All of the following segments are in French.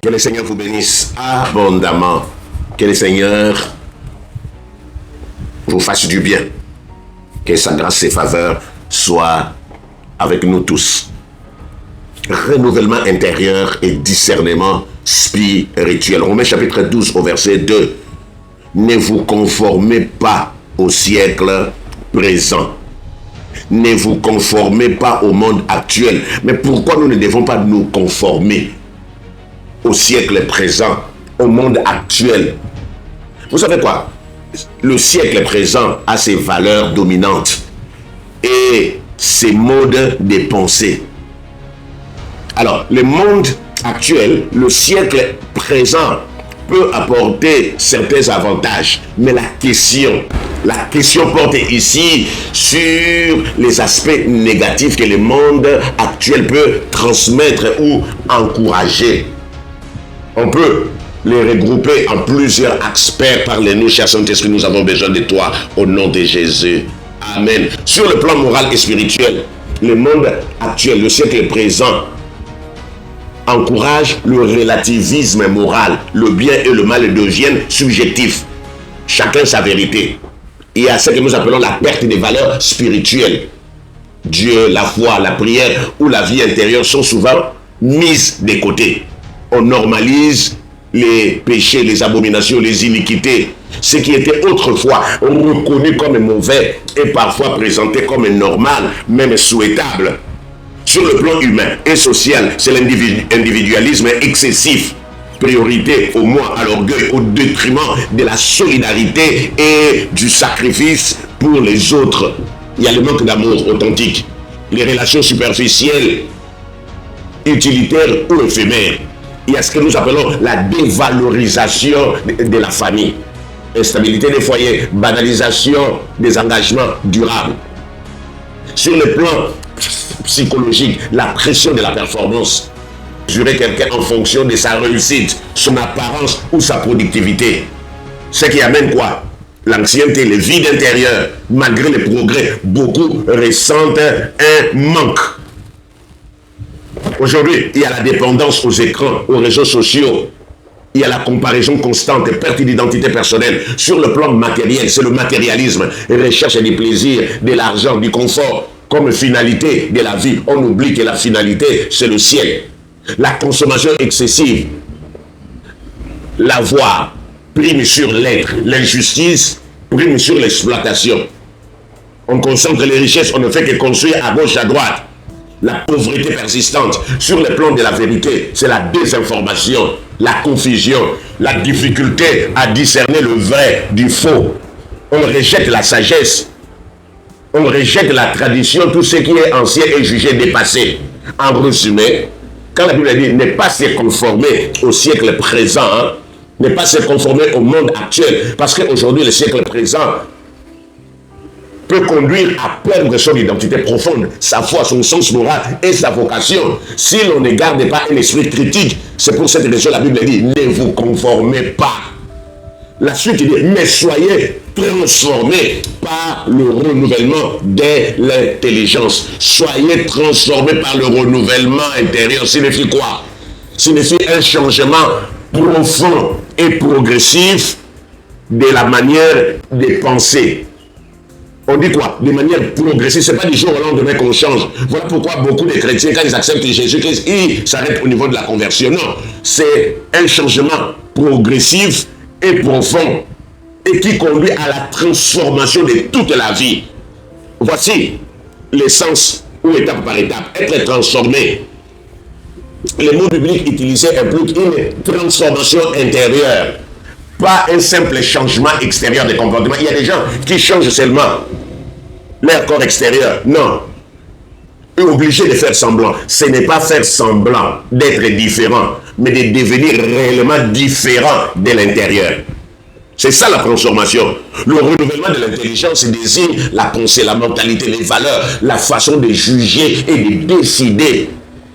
Que le Seigneur vous bénisse abondamment. Que le Seigneur vous fasse du bien. Que sa grâce et faveur soient avec nous tous. Renouvellement intérieur et discernement spirituel. Romains chapitre 12 au verset 2. Ne vous conformez pas au siècle présent. Ne vous conformez pas au monde actuel. Mais pourquoi nous ne devons pas nous conformer au siècle présent, au monde actuel? Vous savez quoi? Le siècle présent a ses valeurs dominantes et ses modes de pensée. Alors, le monde actuel, le siècle présent peut apporter certains avantages, mais la question porte ici sur les aspects négatifs que le monde actuel peut transmettre ou encourager. On peut les regrouper en plusieurs aspects. Parlez-nous, cher Saint-Esprit, nous avons besoin de toi au nom de Jésus. Amen. Sur le plan moral et spirituel, le monde actuel, le siècle présent, encourage le relativisme moral. Le bien et le mal deviennent subjectifs. Chacun sa vérité. Il y a ce que nous appelons la perte des valeurs spirituelles. Dieu, la foi, la prière ou la vie intérieure sont souvent mises de côté. On normalise les péchés, les abominations, les iniquités. Ce qui était autrefois reconnu comme mauvais est parfois présenté comme normal, même souhaitable. Sur le plan humain et social, c'est l'individualisme excessif. Priorité au moi, à l'orgueil, au détriment de la solidarité et du sacrifice pour les autres. Il y a le manque d'amour authentique, les relations superficielles, utilitaires ou éphémères. Il y a ce que nous appelons la dévalorisation de la famille, instabilité des foyers, banalisation des engagements durables. Sur le plan psychologique, la pression de la performance, jurer quelqu'un en fonction de sa réussite, son apparence ou sa productivité. Ce qui amène quoi? L'ancienneté, le vide intérieur. Malgré les progrès, beaucoup ressentent un manque. Aujourd'hui, il y a la dépendance aux écrans, aux réseaux sociaux. Il y a la comparaison constante, perte d'identité personnelle. Sur le plan matériel, c'est le matérialisme, recherche du plaisir, de l'argent, du confort, comme finalité de la vie. On oublie que la finalité, c'est le ciel. La consommation excessive, l'avoir prime sur l'être, l'injustice prime sur l'exploitation. On concentre les richesses, on ne fait que construire à gauche, à droite. La pauvreté persistante. Sur le plan de la vérité, c'est la désinformation, la confusion, la difficulté à discerner le vrai du faux. On rejette la sagesse, on rejette la tradition, tout ce qui est ancien est jugé dépassé. En résumé, quand la Bible dit ne pas se conformer au siècle présent, ne pas se conformer au monde actuel, parce qu'aujourd'hui le siècle présent peut conduire à perdre son identité profonde, sa foi, son sens moral et sa vocation. Si l'on ne garde pas un esprit critique, c'est pour cette raison la Bible dit ne vous conformez pas. La suite dit mais soyez transformés par le renouvellement de l'intelligence. Soyez transformés par le renouvellement intérieur. Signifie quoi? Signifie un changement profond et progressif de la manière de penser. On dit quoi? De manière progressive, ce n'est pas du jour au lendemain qu'on change. Voilà pourquoi beaucoup de chrétiens, quand ils acceptent Jésus-Christ, ils s'arrêtent au niveau de la conversion. Non, c'est un changement progressif et profond et qui conduit à la transformation de toute la vie. Voici l'essence ou étape par étape, être transformé. Les mots bibliques utilisés impliquent une transformation intérieure, pas un simple changement extérieur de comportement. Il y a des gens qui changent seulement leur corps extérieur. Non. Ils sont obligés de faire semblant. Ce n'est pas faire semblant d'être différent, mais de devenir réellement différent de l'intérieur. C'est ça la transformation. Le renouvellement de l'intelligence désigne la pensée, la mentalité, les valeurs, la façon de juger et de décider.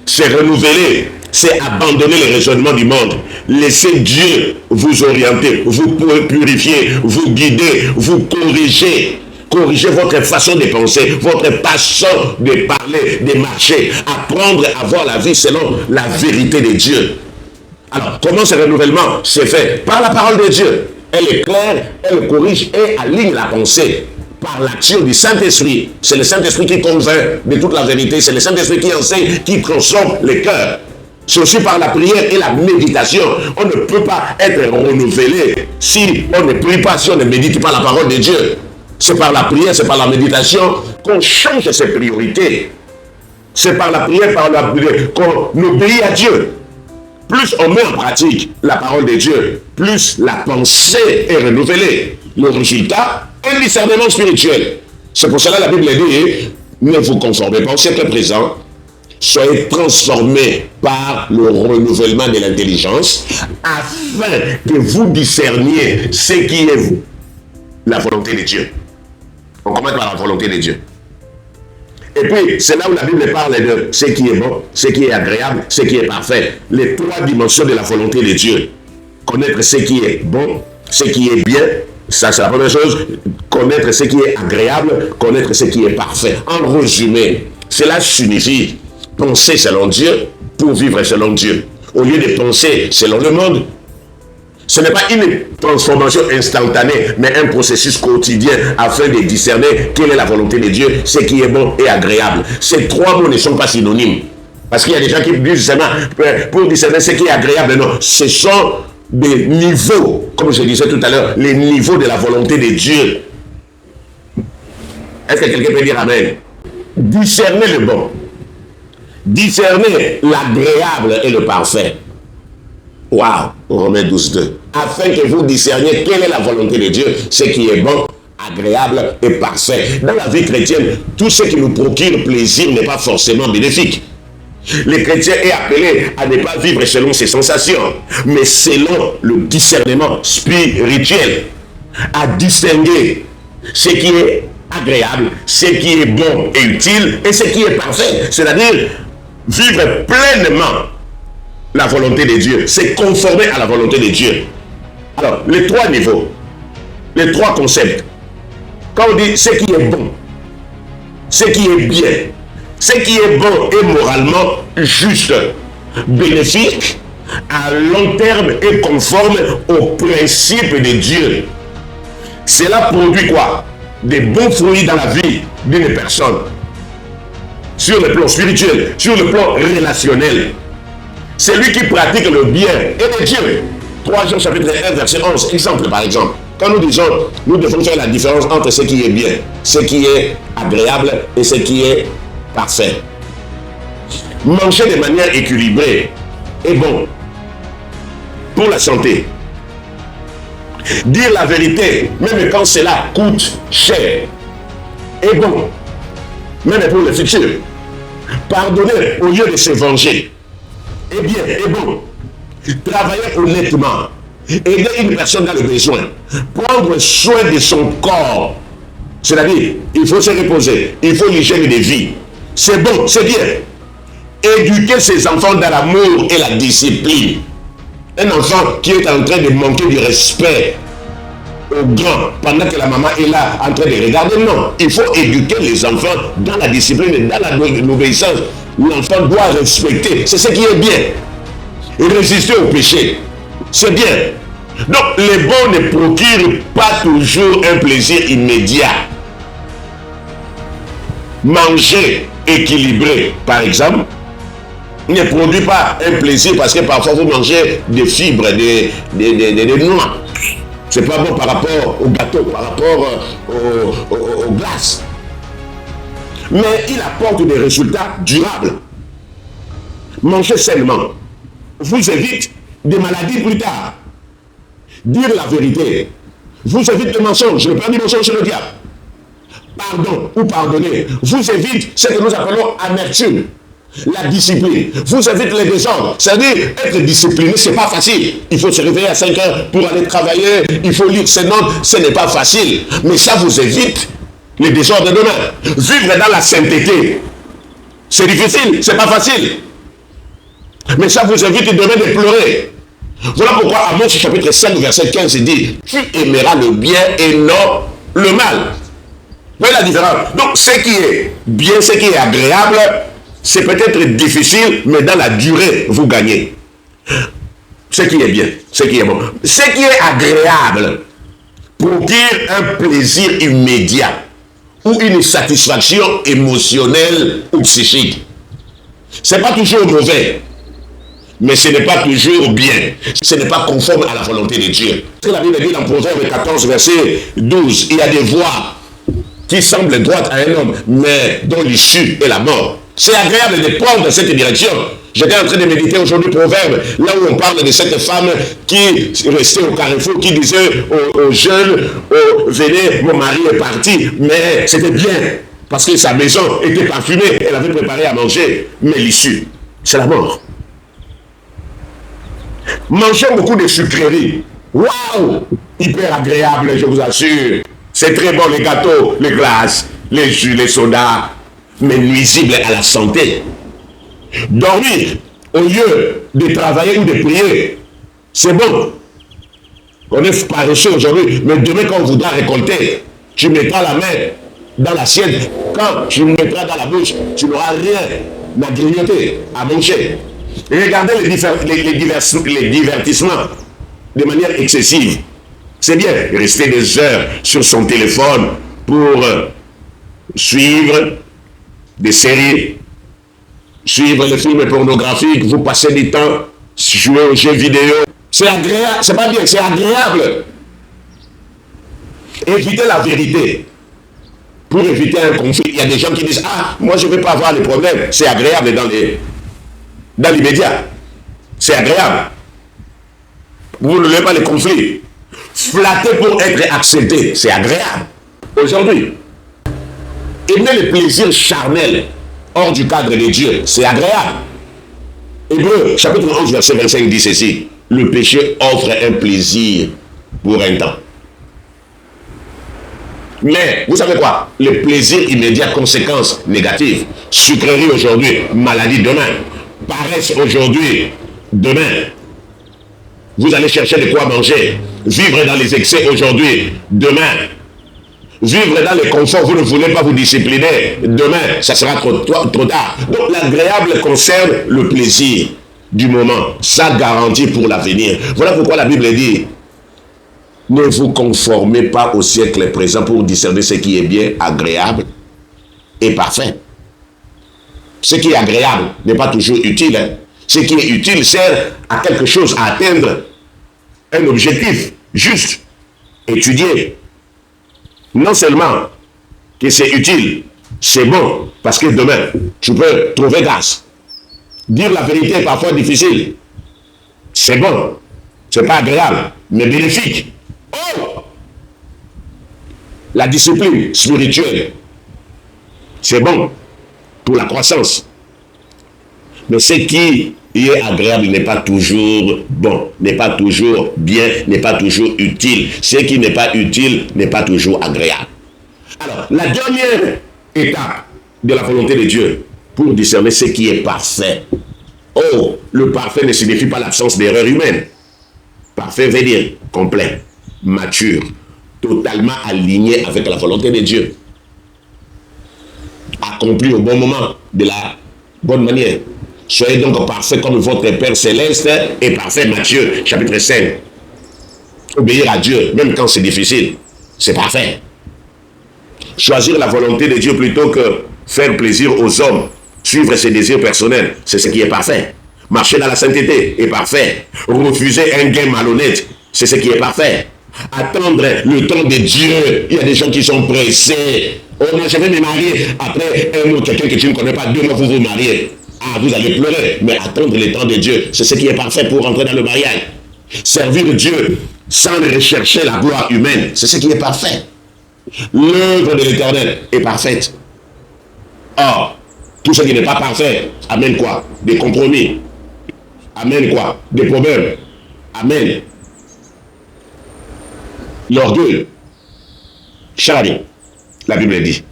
C'est renouveler, c'est abandonner le raisonnement du monde. Laissez Dieu vous orienter, vous purifier, vous guider, vous corriger. Corriger votre façon de penser, votre façon de parler, de marcher. Apprendre à voir la vie selon la vérité de Dieu. Alors, comment ce renouvellement s'est fait? Par la parole de Dieu. Elle est claire, elle corrige et aligne la pensée. Par l'action du Saint-Esprit. C'est le Saint-Esprit qui convainc de toute la vérité. C'est le Saint-Esprit qui enseigne, qui transforme les cœurs. C'est aussi par la prière et la méditation. On ne peut pas être renouvelé si on ne prie pas, si on ne médite pas la parole de Dieu. C'est par la prière, c'est par la méditation qu'on change ses priorités. C'est par la prière, qu'on obéit à Dieu. Plus on met en pratique la parole de Dieu, plus la pensée est renouvelée. Le résultat est le discernement spirituel. C'est pour cela que la Bible dit, ne vous conformez pas au siècle présent, soyez transformés par le renouvellement de l'intelligence, afin que vous discerniez ce qui est vous, la volonté de Dieu. On commence par la volonté de Dieu. Et puis, c'est là où la Bible parle de ce qui est bon, ce qui est agréable, ce qui est parfait. Les trois dimensions de la volonté de Dieu. Connaître ce qui est bon, ce qui est bien, ça c'est la première chose. Connaître ce qui est agréable, connaître ce qui est parfait. En résumé, cela signifie penser selon Dieu pour vivre selon Dieu. Au lieu de penser selon le monde, ce n'est pas une transformation instantanée, mais un processus quotidien afin de discerner quelle est la volonté de Dieu, ce qui est bon et agréable. Ces trois mots ne sont pas synonymes. Parce qu'il y a des gens qui disent seulement pour discerner ce qui est agréable. Non, ce sont des niveaux, comme je disais tout à l'heure, les niveaux de la volonté de Dieu. Est-ce que quelqu'un peut dire amen? Discerner le bon, discerner l'agréable et le parfait. Waouh, Romains 12:2. Afin que vous discerniez quelle est la volonté de Dieu, ce qui est bon, agréable et parfait. Dans la vie chrétienne, tout ce qui nous procure plaisir n'est pas forcément bénéfique. Le chrétien est appelé à ne pas vivre selon ses sensations, mais selon le discernement spirituel, à distinguer ce qui est agréable, ce qui est bon et utile, et ce qui est parfait. C'est-à-dire vivre pleinement la volonté de Dieu, c'est conformer à la volonté de Dieu. Alors, les trois niveaux, les trois concepts. Quand on dit ce qui est bon, ce qui est bien, ce qui est bon et moralement juste, bénéfique, à long terme et conforme aux principes de Dieu. Cela produit quoi? Des bons fruits dans la vie d'une personne. Sur le plan spirituel, sur le plan relationnel. Celui qui pratique le bien et de Dieu. 3 Jean chapitre 1 verset 11. Exemple par exemple. Quand nous disons, nous devons faire la différence entre ce qui est bien, ce qui est agréable et ce qui est parfait. Manger de manière équilibrée est bon pour la santé. Dire la vérité, même quand cela coûte cher, est bon, même pour le futur. Pardonner au lieu de se venger est bien, est bon. Travailler honnêtement, aider une personne dans le besoin, prendre soin de son corps, c'est-à-dire, il faut se reposer, il faut l'hygiène de vie. C'est bon, c'est bien. Éduquer ses enfants dans l'amour et la discipline. Un enfant qui est en train de manquer du respect aux grands pendant que la maman est là en train de regarder, non. Il faut éduquer les enfants dans la discipline et dans l'obéissance. L'enfant doit respecter, c'est ce qui est bien. Et résister au péché, c'est bien. Donc les bons ne procurent pas toujours un plaisir immédiat. Manger équilibré, par exemple, ne produit pas un plaisir parce que parfois vous mangez des fibres, des noix. C'est pas bon par rapport au gâteau, par rapport aux glaces. Mais il apporte des résultats durables. Manger sainement vous évite des maladies plus tard. Dire la vérité vous évite le mensonge. Le premier mensonge, c'est le diable. Pardon ou pardonner vous évite ce que nous appelons amertume. La discipline vous évite les désordres. C'est-à-dire, être discipliné, c'est pas facile. Il faut se réveiller à 5 heures pour aller travailler. Il faut lire ses notes. Ce n'est pas facile. Mais ça vous évite les désordres de demain. Vivre dans la sainteté, c'est difficile, c'est pas facile. Mais ça vous évite demain de pleurer. Voilà pourquoi Amos chapitre 5 verset 15 dit, tu aimeras le bien et non le mal. Vous voyez la différence? Donc ce qui est bien, ce qui est agréable, c'est peut-être difficile, mais dans la durée, vous gagnez. ce qui est bien, ce qui est bon, ce qui est agréable, procure un plaisir immédiat ou une satisfaction émotionnelle ou psychique. Ce n'est pas toujours mauvais, mais ce n'est pas toujours bien. Ce n'est pas conforme à la volonté de Dieu. Ce que la Bible dit dans Proverbe 14, verset 12, il y a des voies qui semblent droites à un homme, mais dont l'issue est la mort. C'est agréable de prendre cette direction. J'étais en train de méditer aujourd'hui Proverbe, là où on parle de cette femme qui restait au carrefour, qui disait aux jeunes, venez, mon mari est parti, mais c'était bien, parce que sa maison était parfumée, elle avait préparé à manger, mais l'issue, c'est la mort. Mangeons beaucoup de sucreries. Waouh! Hyper agréable, je vous assure. C'est très bon, les gâteaux, les glaces, les jus, les sodas, mais nuisible à la santé. Dormir au lieu de travailler ou de prier, c'est bon. On est paresseux aujourd'hui, mais demain quand on voudra récolter, tu mettras la main dans l'assiette. Quand tu mettras dans la bouche, tu n'auras rien à grignoter, à manger. Et regardez les divertissements de manière excessive. C'est bien, rester des heures sur son téléphone pour suivre des séries, suivre les films pornographiques, vous passez du temps, jouer aux jeux vidéo. C'est agréable, c'est pas bien, c'est agréable. Évitez la vérité pour éviter un conflit. Il y a des gens qui disent, ah, moi je ne veux pas avoir les problèmes. C'est agréable dans l'immédiat. C'est agréable. Vous ne voulez pas les conflits. Flatter pour être accepté, c'est agréable. Aujourd'hui, aimer le plaisir charnel hors du cadre de Dieu, c'est agréable. Hébreux, chapitre 11, verset 25 dit ceci. Le péché offre un plaisir pour un temps. Mais, vous savez quoi? Le plaisir immédiat, conséquences négatives. Sucrerie aujourd'hui, maladie demain. Paresse aujourd'hui, demain. Vous allez chercher de quoi manger. Vivre dans les excès aujourd'hui, demain. Vivre dans le confort, vous ne voulez pas vous discipliner. Demain, ça sera trop tard. Donc l'agréable concerne le plaisir du moment. Ça garantit pour l'avenir. Voilà pourquoi la Bible dit, ne vous conformez pas au siècle présent pour discerner ce qui est bien, agréable et parfait. Ce qui est agréable n'est pas toujours utile. Hein. Ce qui est utile sert à quelque chose, à atteindre un objectif juste, étudier. Non seulement que c'est utile, c'est bon, parce que demain, tu peux trouver grâce. Dire la vérité est parfois difficile. C'est bon, c'est pas agréable, mais bénéfique. Oh! La discipline spirituelle, c'est bon pour la croissance. Mais ce qui est agréable n'est pas toujours bon, n'est pas toujours bien, n'est pas toujours utile. Ce qui n'est pas utile n'est pas toujours agréable. Alors, la dernière étape de la volonté de Dieu pour discerner ce qui est parfait. Oh, le parfait ne signifie pas l'absence d'erreur humaine. Parfait veut dire complet, mature, totalement aligné avec la volonté de Dieu. Accompli au bon moment, de la bonne manière. Soyez donc parfait comme votre Père Céleste est parfait. Matthieu, chapitre 5. Obéir à Dieu, même quand c'est difficile, c'est parfait. Choisir la volonté de Dieu plutôt que faire plaisir aux hommes, suivre ses désirs personnels, c'est ce qui est parfait. Marcher dans la sainteté est parfait. Refuser un gain malhonnête, c'est ce qui est parfait. Attendre le temps de Dieu, il y a des gens qui sont pressés. Oh non, je vais me marier après un autre, quelqu'un que tu ne connais pas, 2 mois vous vous mariez. Ah, vous allez pleurer, mais attendre le temps de Dieu, c'est ce qui est parfait pour entrer dans le mariage. Servir Dieu sans rechercher la gloire humaine, c'est ce qui est parfait. L'œuvre de l'Éternel est parfaite. Or, tout ce qui n'est pas parfait amène quoi? Des compromis. Amène quoi? Des problèmes. Amène l'orgueil. Cher ami, la Bible dit,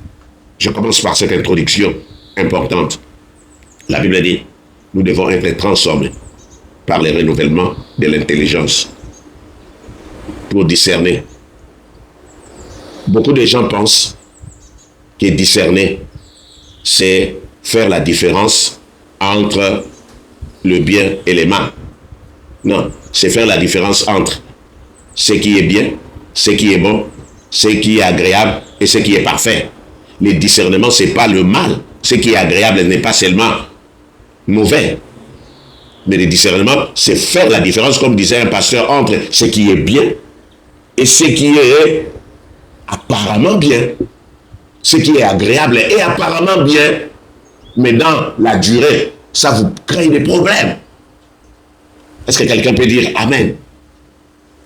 je commence par cette introduction importante. La Bible dit, nous devons être transformés par le renouvellement de l'intelligence pour discerner. Beaucoup de gens pensent que discerner, c'est faire la différence entre le bien et le mal. Non, c'est faire la différence entre ce qui est bien, ce qui est bon, ce qui est agréable et ce qui est parfait. Le discernement, ce n'est pas le mal. Ce qui est agréable n'est pas seulement mauvais. Mais le discernement, c'est faire la différence, comme disait un pasteur, entre ce qui est bien et ce qui est apparemment bien. Ce qui est agréable et apparemment bien. Mais dans la durée, ça vous crée des problèmes. Est-ce que quelqu'un peut dire Amen?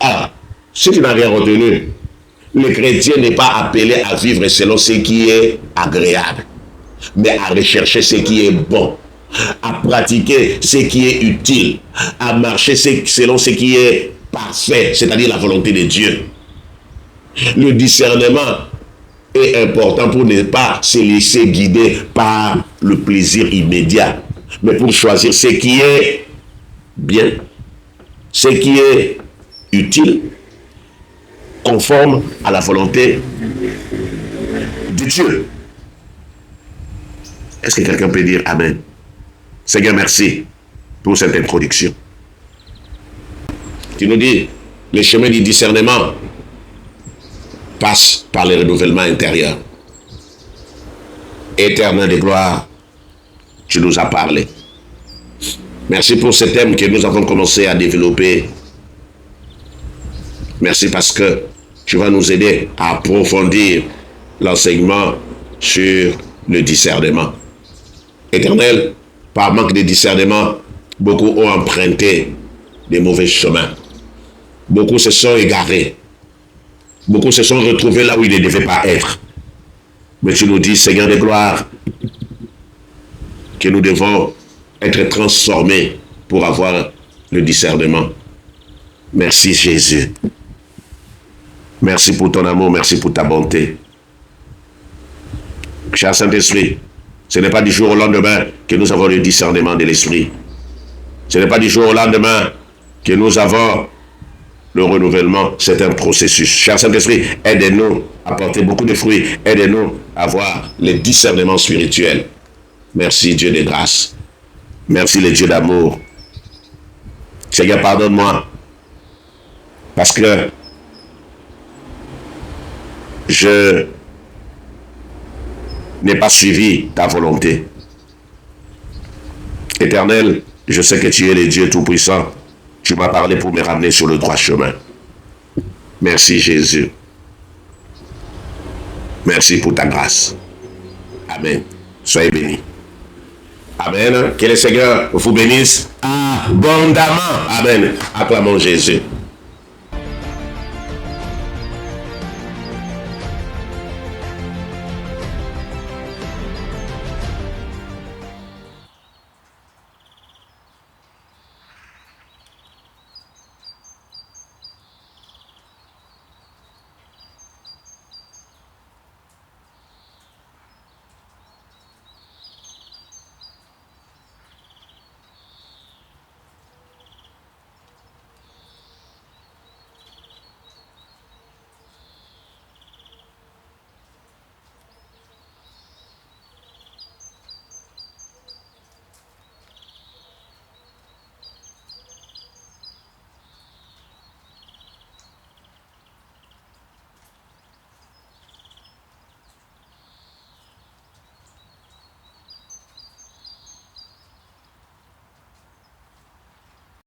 Alors, ceux qui n'ont rien retenu, le chrétien n'est pas appelé à vivre selon ce qui est agréable, mais à rechercher ce qui est bon, à pratiquer ce qui est utile, à marcher selon ce qui est parfait, c'est-à-dire la volonté de Dieu. Le discernement est important pour ne pas se laisser guider par le plaisir immédiat, mais pour choisir ce qui est bien, ce qui est utile, conforme à la volonté de Dieu. Est-ce que quelqu'un peut dire Amen? Seigneur, merci pour cette introduction. Tu nous dis, le chemin du discernement passe par le renouvellement intérieur. Éternel de gloire, tu nous as parlé. Merci pour ce thème que nous avons commencé à développer. Merci parce que tu vas nous aider à approfondir l'enseignement sur le discernement. Éternel, par manque de discernement, beaucoup ont emprunté des mauvais chemins. Beaucoup se sont égarés. Beaucoup se sont retrouvés là où ils ne devaient pas être. Mais tu nous dis, Seigneur de gloire, que nous devons être transformés pour avoir le discernement. Merci Jésus. Merci pour ton amour, merci pour ta bonté. Cher Saint-Esprit, ce n'est pas du jour au lendemain que nous avons le discernement de l'Esprit. Ce n'est pas du jour au lendemain que nous avons le renouvellement. C'est un processus. Cher Saint-Esprit, aide-nous à porter beaucoup de fruits. Aide-nous à avoir le discernement spirituel. Merci Dieu de grâce. Merci le Dieu d'amour. Seigneur, pardonne-moi. Parce que je n'ai pas suivi ta volonté. Éternel, je sais que tu es le Dieu Tout-Puissant. Tu m'as parlé pour me ramener sur le droit chemin. Merci Jésus. Merci pour ta grâce. Amen. Soyez bénis. Amen. Que le Seigneur vous bénisse abondamment. Amen. Acclamons Jésus.